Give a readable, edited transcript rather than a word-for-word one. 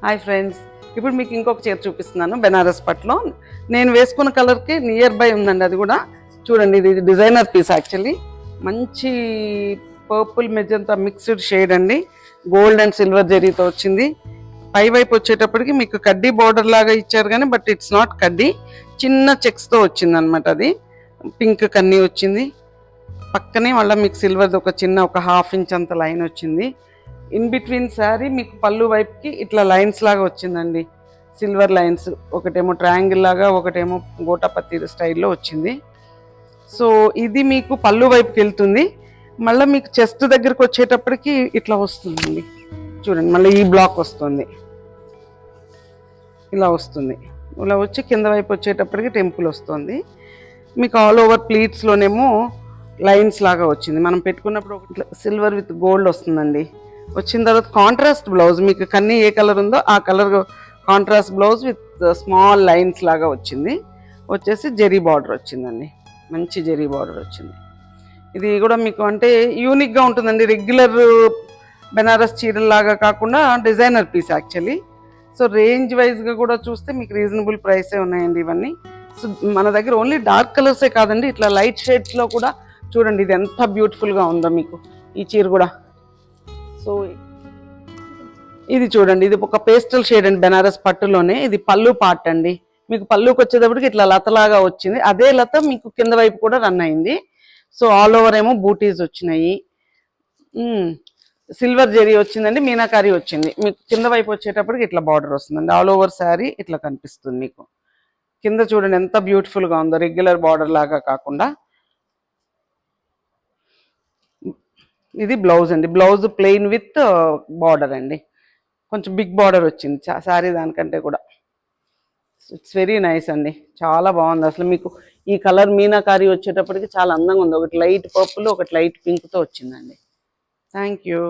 Hi friends, ఇప్పుడు మీకు ఇంకొక చీర చూపిస్తున్నాను బెనారస్ పట్టులో. నేను వేసుకున్న కలర్కి నియర్ బై ఉందండి. అది కూడా చూడండి, ఇది డిజైనర్ పీస్ యాక్చువల్లీ. మంచి పర్పుల్ మెజంతా మిక్స్డ్ షేడ్ అండి. గోల్డ్ అండ్ సిల్వర్ జరీతో వచ్చింది. పై వైపు వచ్చేటప్పటికి మీకు కడ్డీ బార్డర్ లాగా ఇచ్చారు కానీ బట్ ఇట్స్ నాట్ కడ్డీ, చిన్న చెక్స్తో వచ్చింది అనమాట. అది పింక్ కన్నీ వచ్చింది. పక్కనే మళ్ళీ మీకు సిల్వర్ది ఒక చిన్న ఒక ½ ఇంచ్ అంత లైన్ వచ్చింది. ఇన్ బిట్వీన్ శారీ మీకు పళ్ళు వైపుకి ఇట్లా లైన్స్ లాగా వచ్చిందండి, సిల్వర్ లైన్స్. ఒకటేమో ట్రయాంగిల్ లాగా, ఒకటేమో గోటాపత్తి స్టైల్లో వచ్చింది. సో ఇది మీకు పళ్ళు వైపుకి వెళ్తుంది. మళ్ళీ మీకు చెస్ట్ దగ్గరకు వచ్చేటప్పటికి ఇట్లా వస్తుందండి. చూడండి, మళ్ళీ ఈ బ్లాక్ వస్తుంది, ఇలా వస్తుంది. ఇలా వచ్చి కింద వైపు వచ్చేటప్పటికి టెంపుల్ వస్తుంది. మీకు ఆల్ ఓవర్ ప్లీట్స్లోనేమో లైన్స్ లాగా వచ్చింది. మనం పెట్టుకున్నప్పుడు ఒక సిల్వర్ విత్ గోల్డ్ వస్తుందండి. వచ్చిన తర్వాత కాంట్రాస్ట్ బ్లౌజ్, మీకు కన్నీ ఏ కలర్ ఉందో ఆ colour contrast blouse with small lines లాగా వచ్చింది. వచ్చేసి జెరీ బార్డర్ వచ్చిందండి, మంచి జెరీ బార్డర్ వచ్చింది. ఇది కూడా మీకు అంటే యూనిక్గా ఉంటుందండి. రెగ్యులర్ బెనారస్ చీరల్లాగా కాకుండా designer piece actually. So range వైజ్గా కూడా చూస్తే మీకు రీజనబుల్ ప్రైసే ఉన్నాయండి ఇవన్నీ. సో మన దగ్గర ఓన్లీ డార్క్ కలర్సే కాదండి, ఇట్లా లైట్ షేడ్స్లో కూడా చూడండి ఇది ఎంత బ్యూటిఫుల్గా ఉందో మీకు ఈ చీర కూడా. సో ఇది చూడండి, ఇది ఒక పేస్టల్ షేడ్ అండి బెనారస్ పట్టులోనే. ఇది పళ్ళు పార్ట్ అండి. మీకు పళ్ళుకి వచ్చేటప్పటికి ఇట్లా లతలాగా వచ్చింది. అదే లత మీకు కింద వైపు కూడా రన్ అయింది. సో ఆల్ ఓవర్ ఏమో బూటీస్ వచ్చినాయి. సిల్వర్ జెరీ వచ్చిందండి, మీనాకారి వచ్చింది. మీకు కింద వైపు వచ్చేటప్పటికి ఇట్లా బార్డర్ వస్తుందండి. ఆల్ ఓవర్ శారీ ఇట్లా కనిపిస్తుంది మీకు. కింద చూడండి ఎంత బ్యూటిఫుల్గా ఉందో, రెగ్యులర్ బార్డర్ లాగా కాకుండా. ఇది బ్లౌజ్ అండి, బ్లౌజ్ ప్లెయిన్ విత్ బార్డర్ అండి. కొంచెం బిగ్ బార్డర్ వచ్చింది శారీ దానికంటే కూడా. ఇట్స్ వెరీ నైస్ అండి, చాలా బాగుంది అసలు. మీకు ఈ కలర్ మీనాకారి వచ్చేటప్పటికి చాలా అందంగా ఉంది. ఒకటి లైట్ పర్పుల్, ఒకటి లైట్ పింక్తో వచ్చిందండి. Thank you.